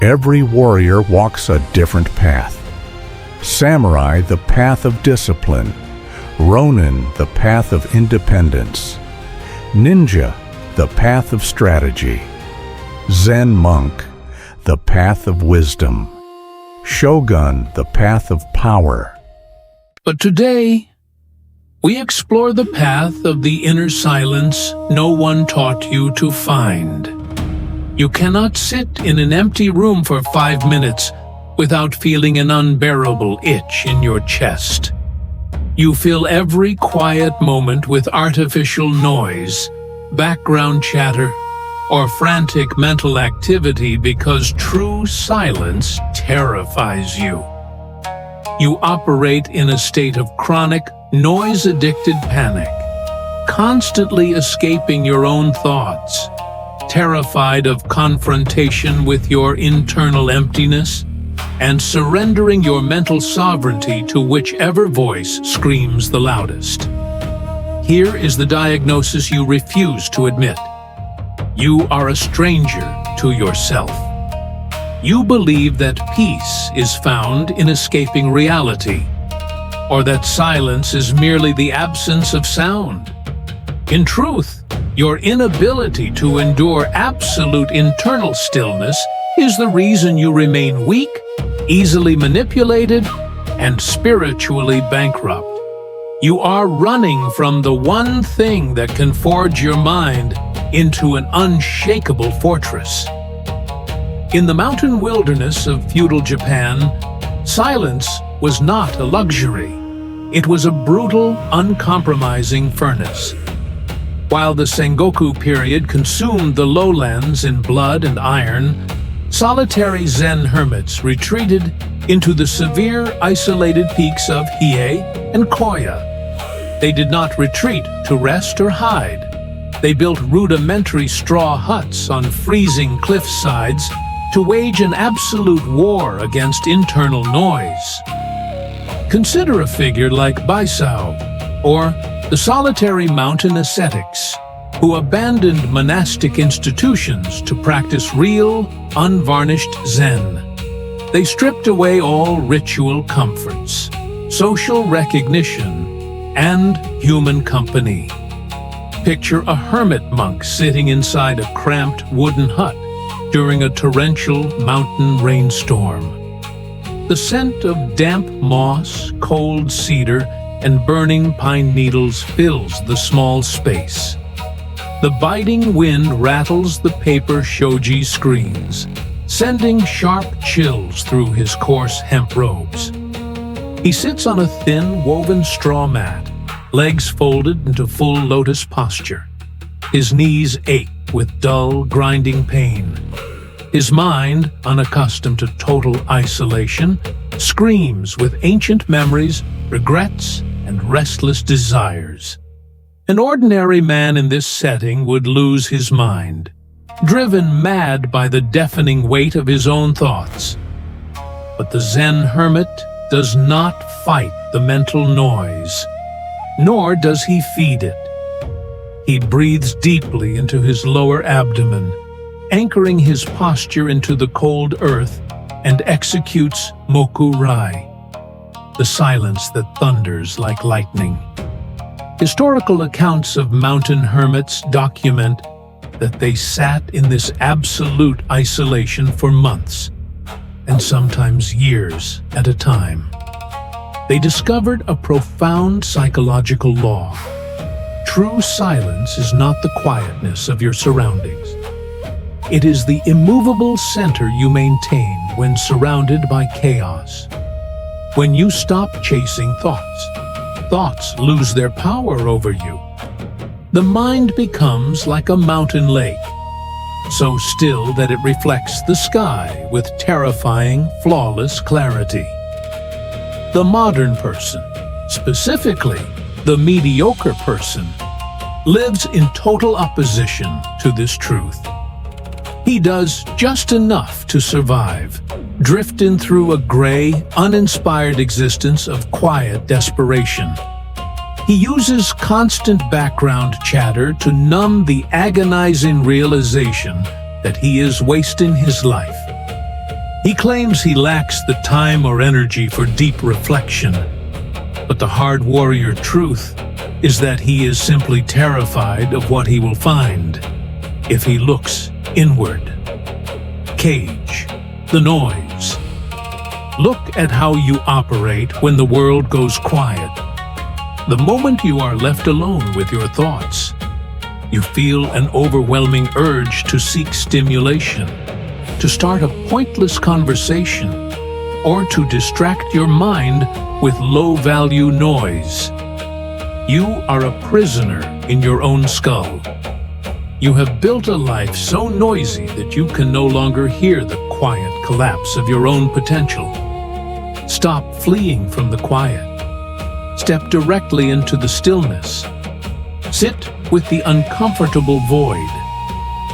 Every warrior walks a different path. Samurai, the path of discipline. Ronin, the path of independence. Ninja, the path of strategy. Zen monk, the path of wisdom. Shogun, the path of power. But today, we explore the path of the inner silence no one taught you to find. You cannot sit in an empty room for 5 minutes without feeling an unbearable itch in your chest. You fill every quiet moment with artificial noise, background chatter, or frantic mental activity because true silence terrifies you. You operate in a state of chronic, noise-addicted panic, constantly escaping your own thoughts, terrified of confrontation with your internal emptiness, and surrendering your mental sovereignty to whichever voice screams the loudest. Here is the diagnosis you refuse to admit. You are a stranger to yourself. You believe that peace is found in escaping reality, or that silence is merely the absence of sound. In truth, your inability to endure absolute internal stillness is the reason you remain weak, easily manipulated, and spiritually bankrupt. You are running from the one thing that can forge your mind into an unshakable fortress. In the mountain wilderness of feudal Japan, silence was not a luxury. It was a brutal, uncompromising furnace. While the Sengoku period consumed the lowlands in blood and iron, solitary Zen hermits retreated into the severe, isolated peaks of Hiei and Koya. They did not retreat to rest or hide. They built rudimentary straw huts on freezing cliff sides to wage an absolute war against internal noise. Consider a figure like Baisao, or the solitary mountain ascetics, who abandoned monastic institutions to practice real, unvarnished Zen. They stripped away all ritual comforts, social recognition, and human company. Picture a hermit monk sitting inside a cramped wooden hut during a torrential mountain rainstorm. The scent of damp moss, cold cedar, and burning pine needles fills the small space. The biting wind rattles the paper shoji screens, sending sharp chills through his coarse hemp robes. He sits on a thin, woven straw mat, legs folded into full lotus posture. His knees ache with dull, grinding pain. His mind, unaccustomed to total isolation, screams with ancient memories, regrets, and restless desires. An ordinary man in this setting would lose his mind, driven mad by the deafening weight of his own thoughts. But the Zen hermit does not fight the mental noise, nor does he feed it. He breathes deeply into his lower abdomen, anchoring his posture into the cold earth, and executes Moku-rai, the silence that thunders like lightning. Historical accounts of mountain hermits document that they sat in this absolute isolation for months, and sometimes years at a time. They discovered a profound psychological law. True silence is not the quietness of your surroundings. It is the immovable center you maintain when surrounded by chaos. When you stop chasing thoughts, thoughts lose their power over you. The mind becomes like a mountain lake, so still that it reflects the sky with terrifying, flawless clarity. The modern person, specifically the mediocre person, lives in total opposition to this truth. He does just enough to survive, drifting through a gray, uninspired existence of quiet desperation. He uses constant background chatter to numb the agonizing realization that he is wasting his life. He claims he lacks the time or energy for deep reflection, but the hard warrior truth is that he is simply terrified of what he will find if he looks inward. Cage the noise. Look at how you operate when the world goes quiet. The moment you are left alone with your thoughts, you feel an overwhelming urge to seek stimulation, to start a pointless conversation, or to distract your mind with low-value noise. You are a prisoner in your own skull. You have built a life so noisy that you can no longer hear the quiet collapse of your own potential. Stop fleeing from the quiet. Step directly into the stillness. Sit with the uncomfortable void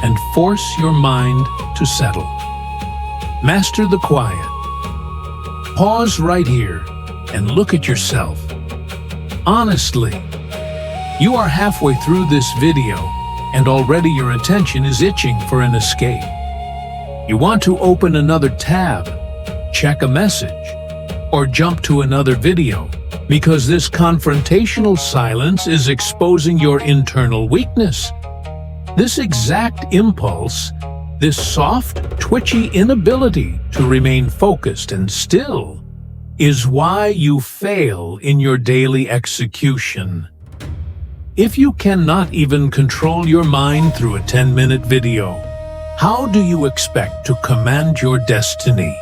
and force your mind to settle. Master the quiet. Pause right here and look at yourself. Honestly, you are halfway through this video and already your attention is itching for an escape. You want to open another tab, check a message, or jump to another video because this confrontational silence is exposing your internal weakness. This exact impulse, this soft, twitchy inability to remain focused and still, is why you fail in your daily execution. If you cannot even control your mind through a 10-minute video, how do you expect to command your destiny?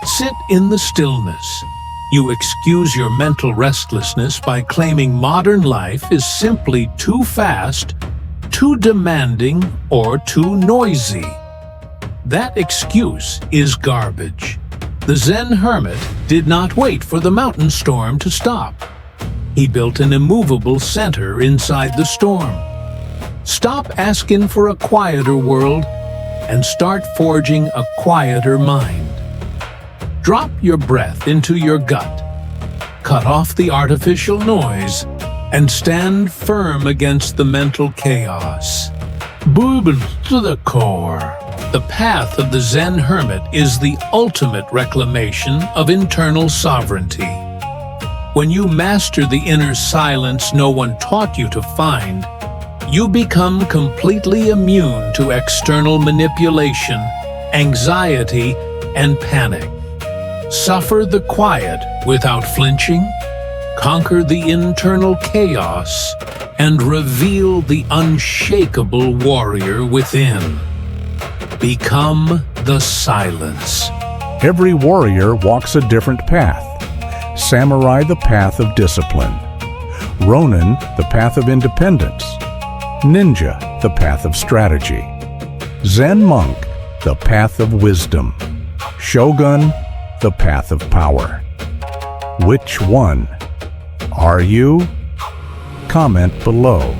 Sit in the stillness. You excuse your mental restlessness by claiming modern life is simply too fast, too demanding, or too noisy. That excuse is garbage. The Zen Hermit did not wait for the mountain storm to stop. He built an immovable center inside the storm. Stop asking for a quieter world and start forging a quieter mind. Drop your breath into your gut. Cut off the artificial noise and stand firm against the mental chaos. Boobin to the core. The path of the Zen Hermit is the ultimate reclamation of internal sovereignty. When you master the inner silence no one taught you to find, you become completely immune to external manipulation, anxiety, and panic. Suffer the quiet without flinching, conquer the internal chaos, and reveal the unshakable warrior within. Become the silence. Every warrior walks a different path. Samurai, the path of discipline. Ronin, the path of independence. Ninja, the path of strategy. Zen monk, the path of wisdom. Shogun, the path of power. Which one are you? Comment below.